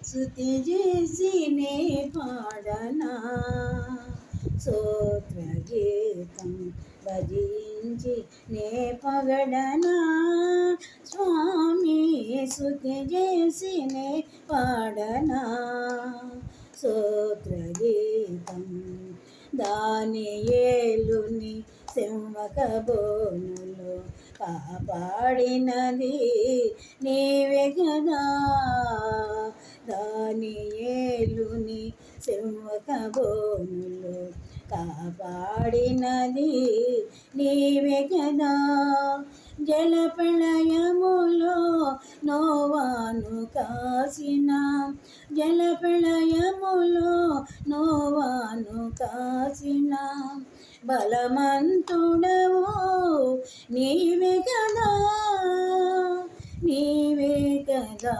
స్తుతి చేసి నే పాడనా స్తోత్ర గీతం భజించి నే పగడనా స్వామి స్తుతి చేసి నే పాడనా స్తోత్ర గీతం దానియేలుని సింహక బోనులో కాపాడినది నీవే కదా దానియేలుని సింహక బోనులో కాపాడినది నీవే కదా జలప్రళయములో నోవాను కాసిన జలప్రళయములో నోవాను కాసిన బలమంతుడవు నీవే కదా నీవే కదా